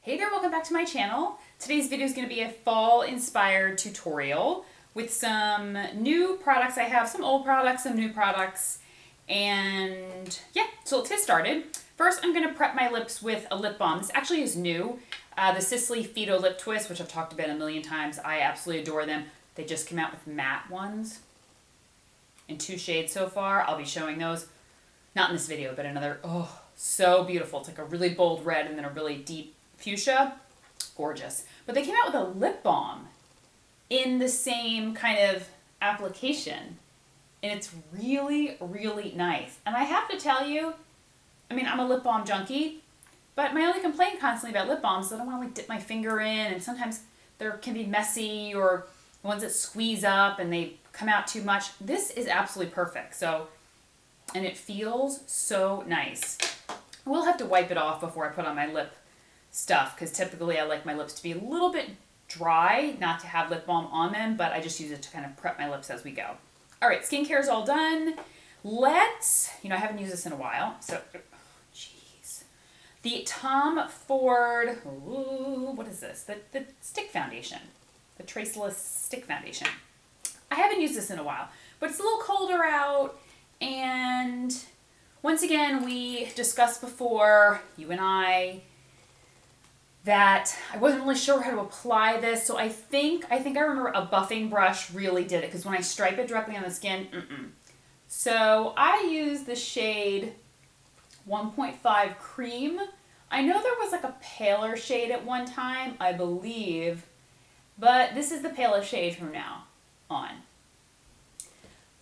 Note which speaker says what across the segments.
Speaker 1: Hey there, welcome back to my channel. Today's video is going to be a fall-inspired tutorial with some new products I have, some old products, some new products, and yeah, so let's get started. First, I'm going to prep my lips with a lip balm. This actually is new, the Sisley Fido Lip Twist, which I've talked about a million times. I absolutely adore them. They just came out with matte ones in 2 shades so far. I'll be showing those, not in this video, but another. Oh, so beautiful. It's like a really bold red and then a really deep fuchsia. Gorgeous. But they came out with a lip balm in the same kind of application. And it's really, really nice. And I have to tell you, I mean, I'm a lip balm junkie, but my only complaint constantly about lip balms is I don't want to like dip my finger in, and sometimes there can be messy or ones that squeeze up and they come out too much. This is absolutely perfect. So, and it feels so nice. I will have to wipe it off before I put on my lip stuff, because typically I like my lips to be a little bit dry, not to have lip balm on them, but I just use it to kind of prep my lips as we go. All right, skincare is all done. Let's, I haven't used this in a while, so, jeez. The Tom Ford, what is this? The stick foundation, the Traceless stick foundation. I haven't used this in a while, but it's a little colder out, and once again, we discussed before, you and I, that I wasn't really sure how to apply this, so I think I remember a buffing brush really did it, because when I stripe it directly on the skin, So I use the shade 1.5 Cream. I know there was like a paler shade at one time, I believe, but this is the palest shade from now on.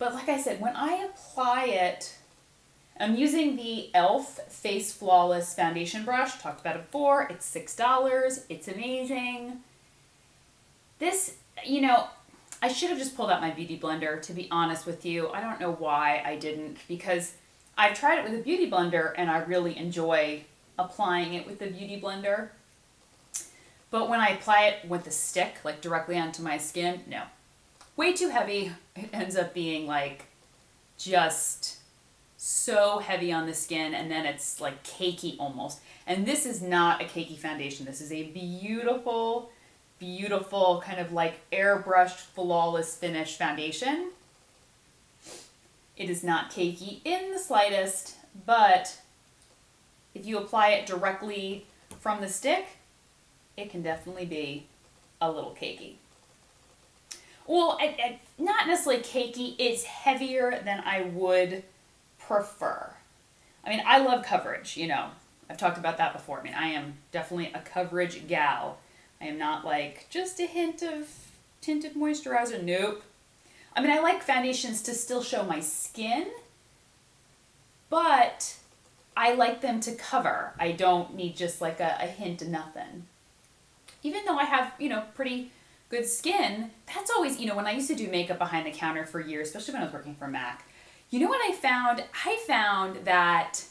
Speaker 1: But like I said, when I apply it, I'm using the e.l.f. Face Flawless Foundation Brush. Talked about it before. It's $6. It's amazing. This, I should have just pulled out my beauty blender, to be honest with you. I don't know why I didn't, because I've tried it with a beauty blender and I really enjoy applying it with the beauty blender. But when I apply it with the stick, like directly onto my skin, no. Way too heavy. It ends up being like just so heavy on the skin, and then it's like cakey almost. And this is not a cakey foundation. This is a beautiful, beautiful kind of like airbrushed flawless finish foundation. It is not cakey in the slightest, but if you apply it directly from the stick, it can definitely be a little cakey. Well, not necessarily cakey. It's heavier than I would prefer. I mean, I love coverage, I've talked about that before. I mean, I am definitely a coverage gal. I am not like just a hint of tinted moisturizer. Nope. I mean, I like foundations to still show my skin, but I like them to cover. I don't need just like a hint of nothing. Even though I have, pretty good skin, that's always, when I used to do makeup behind the counter for years, especially when I was working for MAC, you know what I found? I found that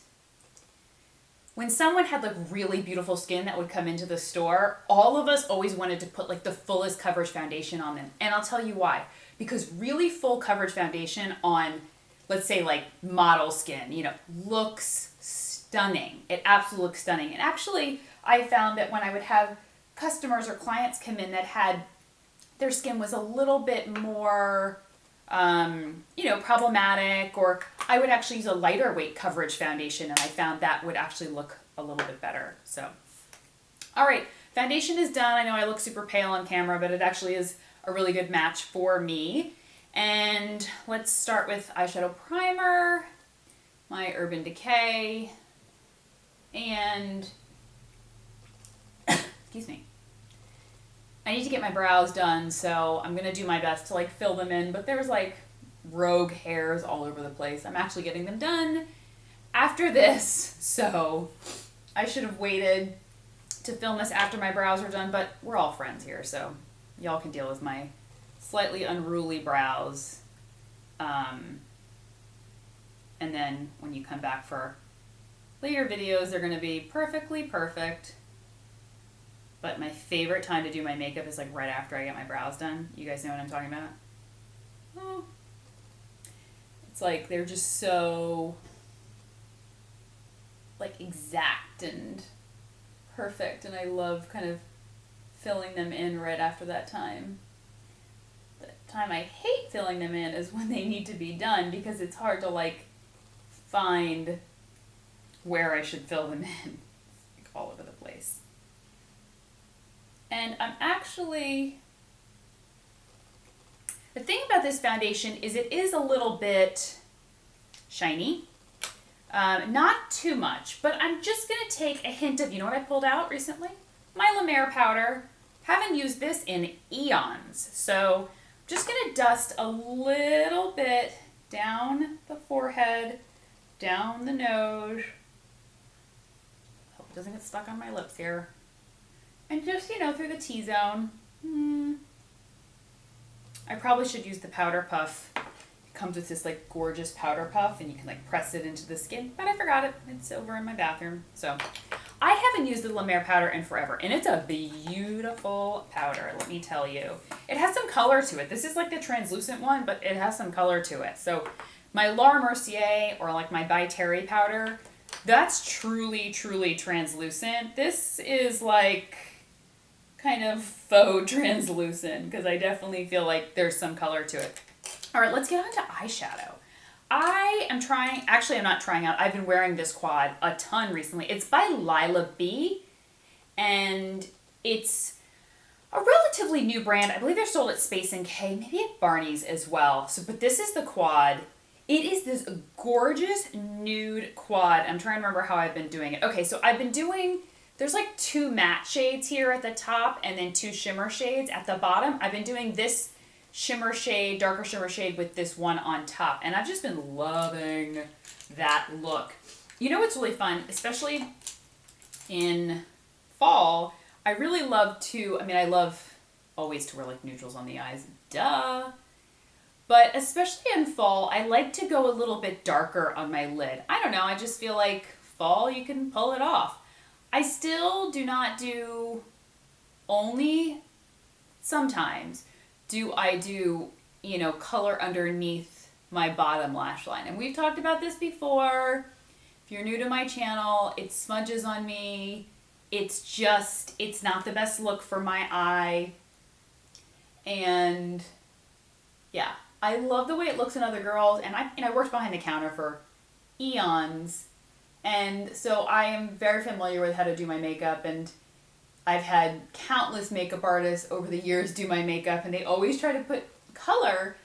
Speaker 1: when someone had like really beautiful skin that would come into the store, all of us always wanted to put like the fullest coverage foundation on them. And I'll tell you why. Because really full coverage foundation on, let's say like model skin, looks stunning. It absolutely looks stunning. And actually, I found that when I would have customers or clients come in that had, their skin was a little bit more problematic, or I would actually use a lighter weight coverage foundation, and I found that would actually look a little bit better. So, all right, foundation is done. I know I look super pale on camera, but it actually is a really good match for me. And let's start with eyeshadow primer, my Urban Decay, and excuse me. I need to get my brows done, so I'm going to do my best to like fill them in, but there's like rogue hairs all over the place. I'm actually getting them done after this, so I should have waited to film this after my brows are done, but we're all friends here, so y'all can deal with my slightly unruly brows. And then when you come back for later videos, they're going to be perfectly perfect. But my favorite time to do my makeup is like right after I get my brows done. You guys know what I'm talking about? Oh. It's like they're just so like exact and perfect, and I love kind of filling them in right after that time. The time I hate filling them in is when they need to be done, because it's hard to like find where I should fill them in. Like all over the place. And I'm actually, the thing about this foundation is it is a little bit shiny. Not too much, but I'm just going to take a hint of, you know what I pulled out recently? My La Mer powder. Haven't used this in eons. So I'm just going to dust a little bit down the forehead, down the nose. Hope it doesn't get stuck on my lips here. And just, through the T-zone. I probably should use the powder puff. It comes with this like gorgeous powder puff and you can like press it into the skin, but I forgot it. It's over in my bathroom. So I haven't used the La Mer powder in forever, and it's a beautiful powder, let me tell you. It has some color to it. This is like the translucent one, but it has some color to it. So my Laura Mercier or like my By Terry powder, that's truly, truly translucent. This is like kind of faux translucent because I definitely feel like there's some color to it. All right, let's get on to eyeshadow. I'm not trying out, I've been wearing this quad a ton recently. It's by Lila B, and it's a relatively new brand. I believe they're sold at Space NK, maybe at Barney's as well. But this is the quad. It is this gorgeous nude quad. I'm trying to remember how I've been doing it. Okay, so I've been doing, there's like 2 matte shades here at the top and then 2 shimmer shades at the bottom. I've been doing this shimmer shade, darker shimmer shade with this one on top. And I've just been loving that look. You know what's really fun, especially in fall, I really love I love always to wear like neutrals on the eyes, duh. But especially in fall, I like to go a little bit darker on my lid. I don't know, I just feel like fall, you can pull it off. I still do not do, only sometimes do I do, color underneath my bottom lash line. And we've talked about this before. If you're new to my channel, it smudges on me. It's not the best look for my eye. And yeah, I love the way it looks in other girls. And I worked behind the counter for eons. And so I am very familiar with how to do my makeup, and I've had countless makeup artists over the years do my makeup, and they always try to put color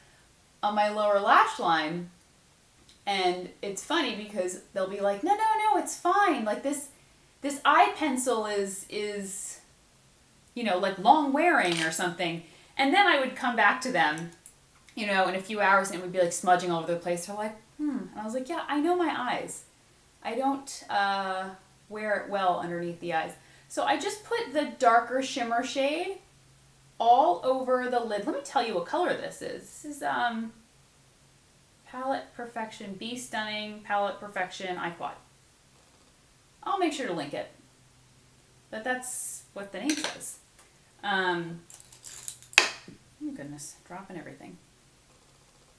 Speaker 1: on my lower lash line. And it's funny because they'll be like, no, it's fine. Like this eye pencil is like long wearing or something. And then I would come back to them, in a few hours, and it would be like smudging all over the place. They're like, And I was like, yeah, I know my eyes. I don't wear it well underneath the eyes. So I just put the darker shimmer shade all over the lid. Let me tell you what color this is. This is Palette Perfection, Be Stunning Palette Perfection Eye Quad. I'll make sure to link it. But that's what the name says. Oh goodness, dropping everything.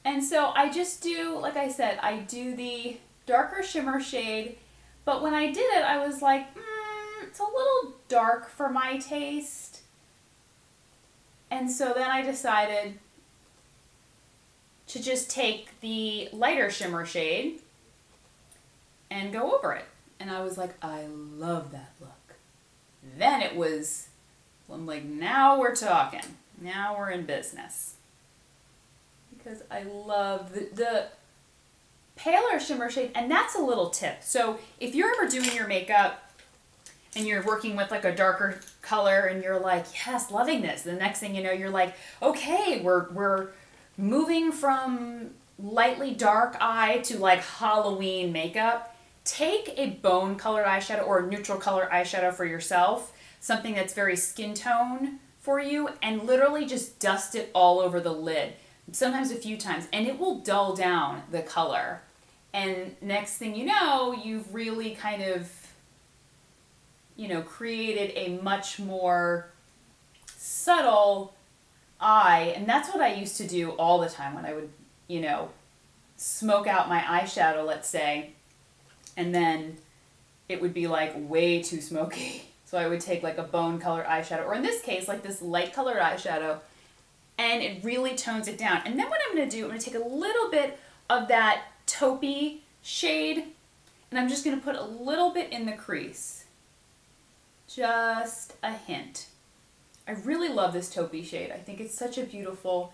Speaker 1: And so I just do, like I said, I do the darker shimmer shade. But when I did it, I was like, it's a little dark for my taste. And so then I decided to just take the lighter shimmer shade and go over it. And I was like, I love that look. Then I'm like, now we're talking. Now we're in business. Because I love the paler shimmer shade, and that's a little tip. So if you're ever doing your makeup and you're working with like a darker color and you're like, yes, loving this. The next thing you know, you're like, okay, we're moving from lightly dark eye to like Halloween makeup. Take a bone colored eyeshadow or a neutral color eyeshadow for yourself, something that's very skin tone for you, and literally just dust it all over the lid. Sometimes a few times, and it will dull down the color. And next thing you know, you've really kind of, created a much more subtle eye. And that's what I used to do all the time when I would, smoke out my eyeshadow, let's say, and then it would be like way too smoky. So I would take like a bone colored eyeshadow, or in this case, like this light colored eyeshadow, and it really tones it down. And then what I'm going to do, I'm going to take a little bit of that taupey shade, and I'm just going to put a little bit in the crease. Just a hint. I really love this taupey shade. I think it's such a beautiful,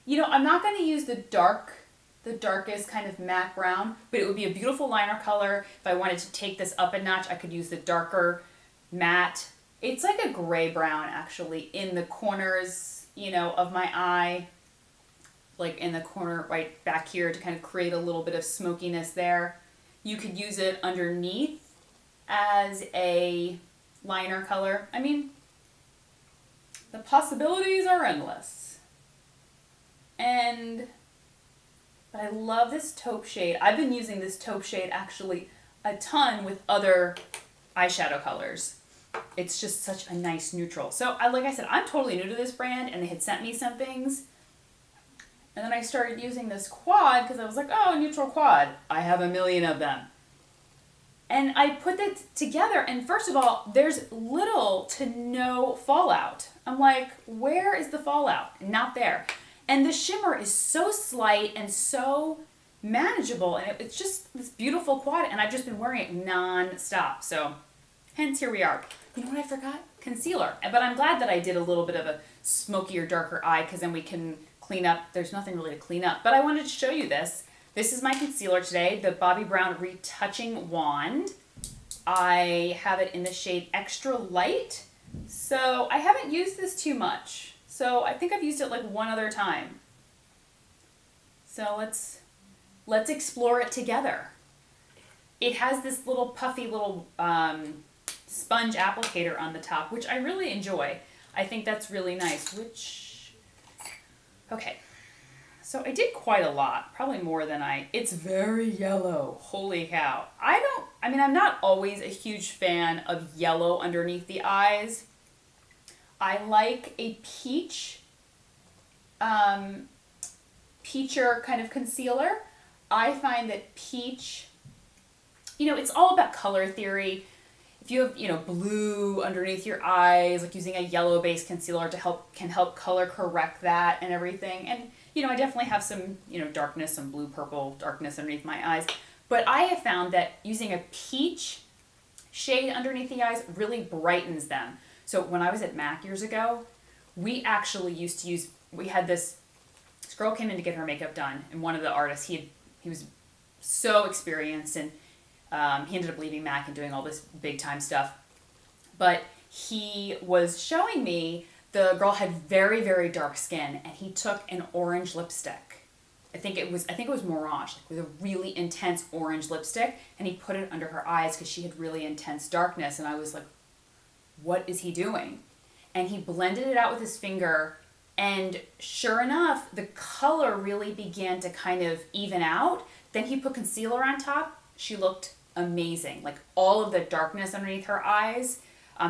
Speaker 1: I'm not going to use the darkest kind of matte brown, but it would be a beautiful liner color. If I wanted to take this up a notch, I could use the darker matte. It's like a gray brown actually in the corners, of my eye, like in the corner right back here to kind of create a little bit of smokiness there. You could use it underneath as a liner color. I mean, the possibilities are endless. But I love this taupe shade. I've been using this taupe shade actually a ton with other eyeshadow colors. It's just such a nice neutral. So like I said, I'm totally new to this brand, and they had sent me some things. And then I started using this quad because I was like, oh, a neutral quad. I have a million of them. And I put that together, and first of all, there's little to no fallout. I'm like, where is the fallout? Not there. And the shimmer is so slight and so manageable, and it's just this beautiful quad, and I've just been wearing it non-stop. So hence here we are. You know what I forgot? Concealer. But I'm glad that I did a little bit of a smokier, darker eye, because then we can clean up. There's nothing really to clean up. But I wanted to show you this. This is my concealer today, the Bobbi Brown Retouching Wand. I have it in the shade Extra Light. So I haven't used this too much. So I think I've used it like one other time. So let's explore it together. It has this little puffy little sponge applicator on the top, which I really enjoy. I think that's really nice, okay. So I did quite a lot, probably more than it's very yellow. Holy cow. I'm not always a huge fan of yellow underneath the eyes. I like a peacher kind of concealer. I find that peach, it's all about color theory. If you have, blue underneath your eyes, like using a yellow-based concealer can help color correct that and everything. And, I definitely have some, darkness, some blue-purple darkness underneath my eyes. But I have found that using a peach shade underneath the eyes really brightens them. So when I was at MAC years ago, we actually used to we had this girl came in to get her makeup done, and one of the artists, he was so experienced, and he ended up leaving MAC and doing all this big time stuff. But he was showing me, the girl had very, very dark skin, and he took an orange lipstick. I think it was Morange, like with a really intense orange lipstick, and he put it under her eyes because she had really intense darkness. And I was like, what is he doing? And he blended it out with his finger, and sure enough, the color really began to kind of even out. Then he put concealer on top. She looked amazing. Like all of the darkness underneath her eyes,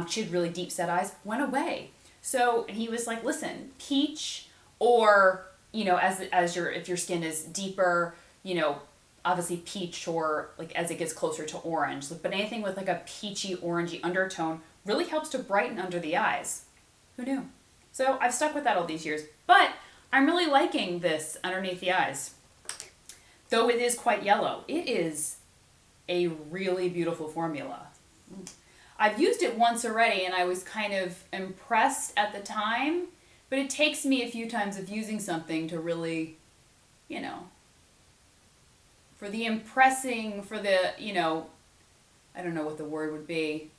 Speaker 1: she had really deep set eyes, went away. So he was like, listen, peach, or, if your skin is deeper, obviously peach, or like as it gets closer to orange, but anything with like a peachy, orangey undertone really helps to brighten under the eyes. Who knew? So I've stuck with that all these years, but I'm really liking this underneath the eyes. Though it is quite yellow, it is a really beautiful formula. I've used it once already, and I was kind of impressed at the time, but it takes me a few times of using something to really, for the impressing, for the, I don't know what the word would be,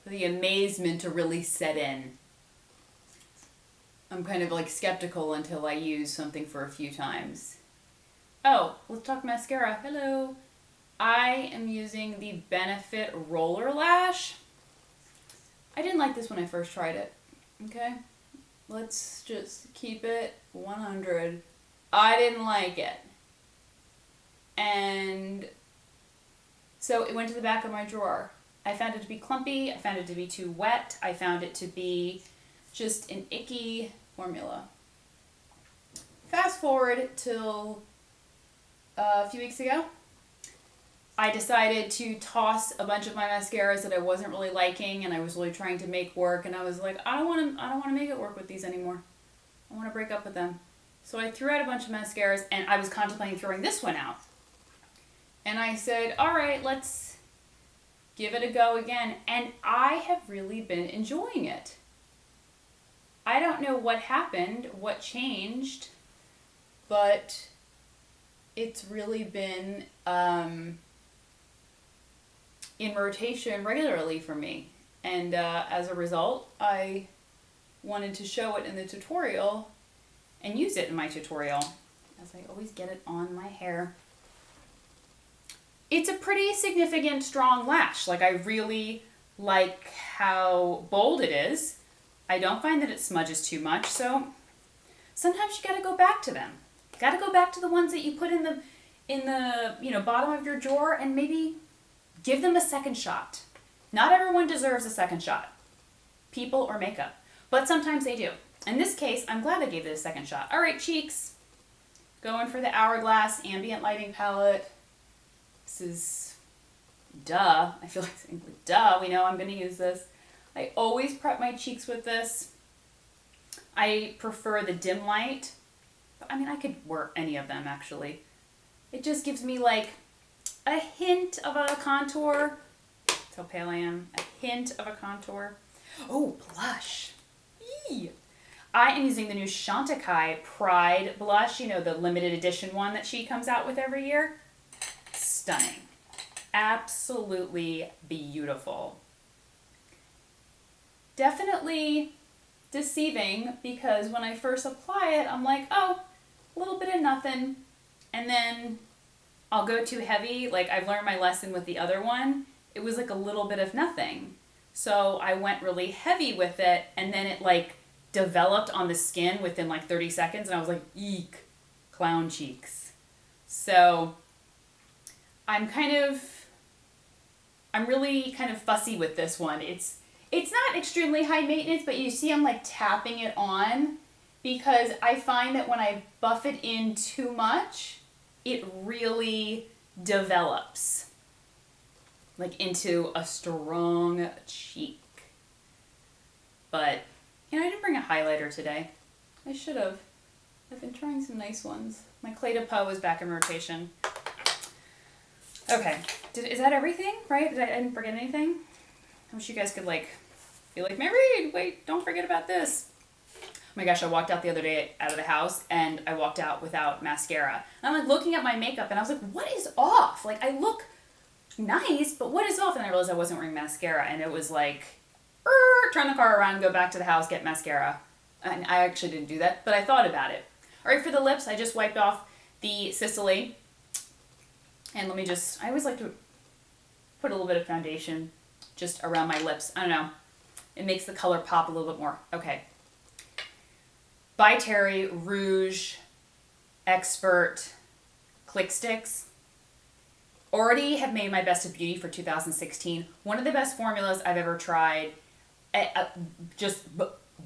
Speaker 1: for the amazement to really set in. I'm kind of like skeptical until I use something for a few times. Oh, let's talk mascara. Hello. I am using the Benefit Roller Lash. I didn't like this when I first tried it. Okay? Let's just keep it 100. I didn't like it. And so it went to the back of my drawer. I found it to be clumpy. I found it to be too wet. I found it to be just an icky formula. Fast forward till a few weeks ago. I decided to toss a bunch of my mascaras that I wasn't really liking and I was really trying to make work, and I was like, I don't want to make it work with these anymore. I want to break up with them. So I threw out a bunch of mascaras, and I was contemplating throwing this one out. And I said, all right, let's give it a go again. And I have really been enjoying it. I don't know what happened, what changed, but it's really been in rotation regularly for me. And as a result, I wanted to show it in the tutorial and use it in my tutorial, as I always get it on my hair. It's a pretty significant, strong lash. Like, I really like how bold it is. I don't find that it smudges too much, so sometimes you gotta go back to them. You gotta go back to the ones that you put in the bottom of your drawer and maybe give them a second shot. Not everyone deserves a second shot, people or makeup, but sometimes they do. In this case, I'm glad I gave it a second shot. All right, cheeks. Going for the Hourglass Ambient Lighting Palette. This is, duh. I feel like saying, duh, we know I'm going to use this. I always prep my cheeks with this. I prefer the dim light. But, I mean, I could wear any of them, actually. It just gives me, like, a hint of a contour. That's how pale I am. A hint of a contour. Oh, blush. Eee. I am using the new Chantecaille Pride blush, the limited edition one that she comes out with every year. Stunning. Absolutely beautiful. Definitely deceiving, because when I first apply it, I'm like, oh, a little bit of nothing. And then I'll go too heavy. Like, I've learned my lesson with the other one. It was like a little bit of nothing. So I went really heavy with it, and then it like developed on the skin within like 30 seconds, and I was like, eek, clown cheeks. So I'm really kind of fussy with this one. It's not extremely high maintenance, but you see I'm like tapping it on, because I find that when I buff it in too much, it really develops like into a strong cheek. But I didn't bring a highlighter today. I should have. I've been trying some nice ones. My Clé de Peau is back in rotation. Okay, is that everything, right? I didn't forget anything? I wish you guys could be like, Mary, wait, don't forget about this. Oh my gosh, I walked out the other day out of the house, and I walked out without mascara. And I'm like looking at my makeup, and I was like, what is off? Like, I look nice, but what is off? And I realized I wasn't wearing mascara, and it was like, turn the car around, go back to the house, get mascara. And I actually didn't do that, but I thought about it. All right, for the lips, I just wiped off the Sicily. And I always like to put a little bit of foundation just around my lips. I don't know. It makes the color pop a little bit more. Okay. By Terry Rouge Expert Click Sticks. Already have made my Best of Beauty for 2016. One of the best formulas I've ever tried.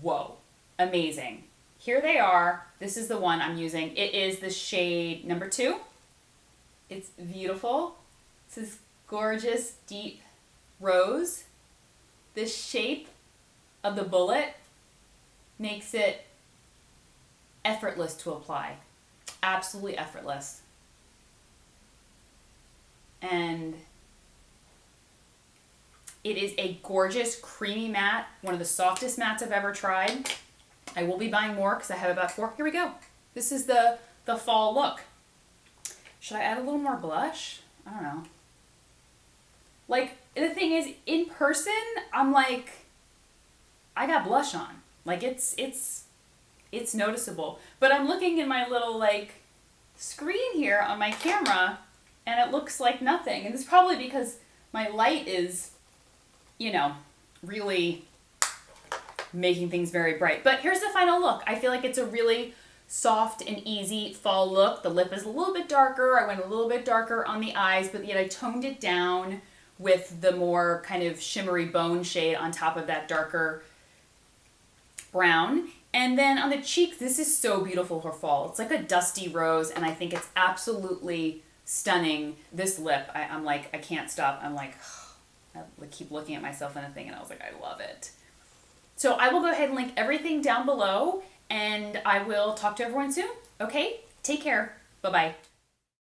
Speaker 1: Whoa. Amazing. Here they are. This is the one I'm using. It is the shade number 2. It's beautiful. This is gorgeous deep rose. The shape of the bullet makes it effortless to apply. Absolutely effortless. And it is a gorgeous creamy matte, one of the softest mattes I've ever tried. I will be buying more because I have about 4. Here we go. This is the fall look. Should I add a little more blush? I don't know. Like, the thing is, in person, I'm like, I got blush on. Like, it's noticeable. But I'm looking in my little, like, screen here on my camera, and it looks like nothing. And it's probably because my light is, really making things very bright. But here's the final look. I feel like it's a really soft and easy fall look. The lip is a little bit darker. I went a little bit darker on the eyes, but yet I toned it down with the more kind of shimmery bone shade on top of that darker brown. And then on the cheeks, this is so beautiful for fall. It's like a dusty rose, and I think it's absolutely stunning. This lip, I'm like, I can't stop. I'm like, I keep looking at myself in a thing, and I was like, I love it. So I will go ahead and link everything down below, and I will talk to everyone soon. Okay? Take care. Bye-bye.